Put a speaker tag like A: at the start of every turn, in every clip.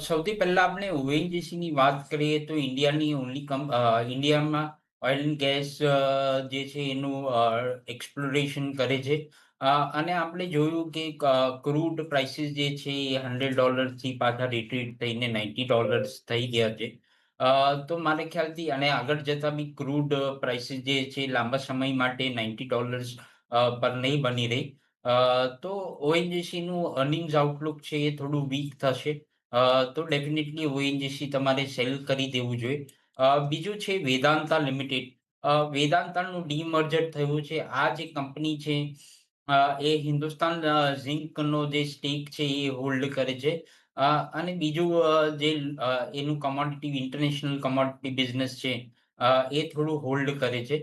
A: સૌથી પહેલા આપણે ઓએનજીસીની વાત કરીએ તો ઇન્ડિયામાં ઓઇલ એન્ડ ગેસ જે છે એનું એક્સપ્લોરેશન કરે છે. અને આપણે જોયું કે ક્રૂડ પ્રાઇસીસ જે છે એ $100 પાછા રિટ્રીટ થઈને $90 થઈ ગયા છે. તો મારે ખ્યાલથી અને આગળ જતા બી ક્રૂડ પ્રાઇસીસ જે છે લાંબા સમય માટે $90 પર નહીં બની રહી. તો ઓએનજીસીનું અર્નિંગ્સ આઉટલુક છે એ થોડું વીક થશે. તો ડેફિનેટલી ઓએનજીસી તમારે સેલ કરી દેવું જોઈએ. બીજું છે વેદાંતા લિમિટેડ. વેદાંતાનું ડીમર્જર થયું છે. આ જે કંપની છે એ હિન્દુસ્તાન ઝિંકનો જે સ્ટેક છે એ હોલ્ડ કરે છે. અને બીજું જે એનું ઇન્ટરનેશનલ કોમોડિટી બિઝનેસ છે એ થોડું હોલ્ડ કરે છે.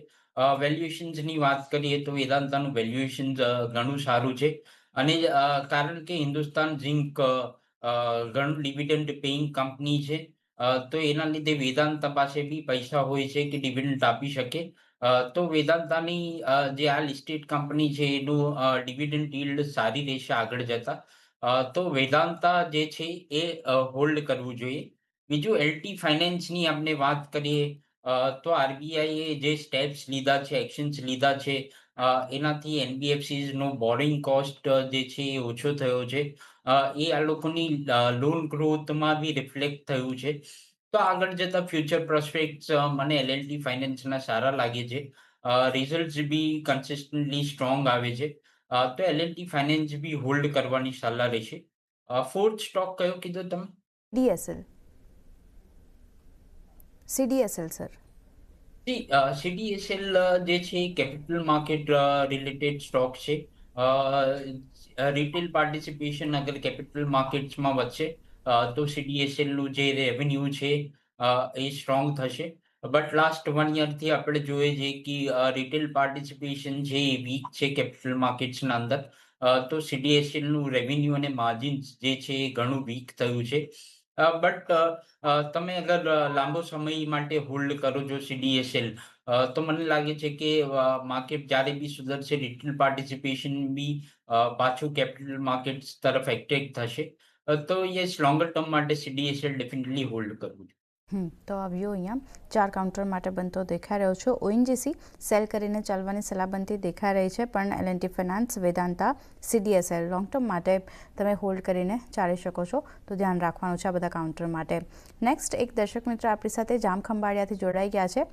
A: વેલ્યુએશન્સની વાત કરીએ તો વેદાંતાનું વેલ્યુએશન ઘણું સારું છે. અને કારણ કે હિન્દુસ્તાન ઝિંક ઘણું ડિવિડન્ડ પેઇંગ કંપની છે. તો એના લીધે વેદાંતા પાસે બી પૈસા હોય છે કે ડિવિડન્ડ આપી શકે. તો વેદાંતાની જે આ લિસ્ટેડ કંપની છે એનું ડિવિડન્ડ yield સારી રહેશે આગળ જતા. તો વેદાંતા જે છે એ હોલ્ડ કરવું જોઈએ. બીજું એલટી ફાઇનાન્સની આપણે વાત કરીએ તો આરબીઆઈએ જે સ્ટેપ્સ લીધા છે, એક્શન્સ લીધા છે, એનાથી એનબીએફસીઝનો બોરિંગ કોસ્ટ જે છે એ ઓછો થયો છે. એ આ લોકોની લોન ગ્રોથમાં બી રિફ્લેક્ટ થયું છે. તો આગળ જતા ફ્યુચર પ્રોસ્પેક્ટ્સ મને એલ&ટી ફાઇનાન્સના સારા લાગે છે. રિઝલ્ટ્સ બી કન્સિસ્ટન્ટલી સ્ટ્રોંગ આવે છે. તો એલ&ટી ફાઇનાન્સ બી હોલ્ડ કરવાની સલાહ રહેશે. ફોર્થ સ્ટોક કયો કીધો તમે?
B: DSL, CDSL sir.
A: સીડીએસએલ જે છે કેપિટલ માર્કેટ રિલેટેડ સ્ટોક છે. રિટેલ પાર્ટિસિપેશન અગર કેપિટલ માર્કેટ્સમાં વધશે તો સીડીએસએલ નું જે રેવન્યુ છે એ સ્ટ્રોંગ થશે. બટ લાસ્ટ 1 યરથી આપણે જોઈએ છે કે રિટેલ પાર્ટિસિપેશન છે એ વીક છે કેપિટલ માર્કેટ્સના અંદર. તો સીડીએસએલ નું રેવન્યુ અને માર્જિન્સ જે છે એ ઘણું વીક થયું છે. બટ તમે અગર લાંબો સમય માટે હોલ્ડ કરો છો સીડીએસએલ, તો મને લાગે છે કે માર્કેટ જ્યારે બી સુધરશે રિટેલ પાર્ટિસિપેશન બી પાછું કેપિટલ માર્કેટ્સ તરફ એટ્રેક્ટ થશે. તો યસ, લોંગર ટર્મ માટે સીડીએસએલ ડેફિનેટલી હોલ્ડ કરવું છે.
B: તો આ વ્યૂ અહીંયા 4 કાઉન્ટર માટે બનતો દેખાઈ રહ્યો છે. ઓએનજીસી સેલ કરીને ચાલવાની સલાહ બનતી દેખાઈ રહી છે, પણ L and T finance, Vedanta, CDSL long term માટે તમે હોલ્ડ કરીને ચાલી શકો છો. તો ધ્યાન રાખવાનું છે આ બધા કાઉન્ટર માટે. નેક્સ્ટ એક દર્શક મિત્ર આપણી સાથે જામખંભાળિયાથી જોડાઈ ગયા છે.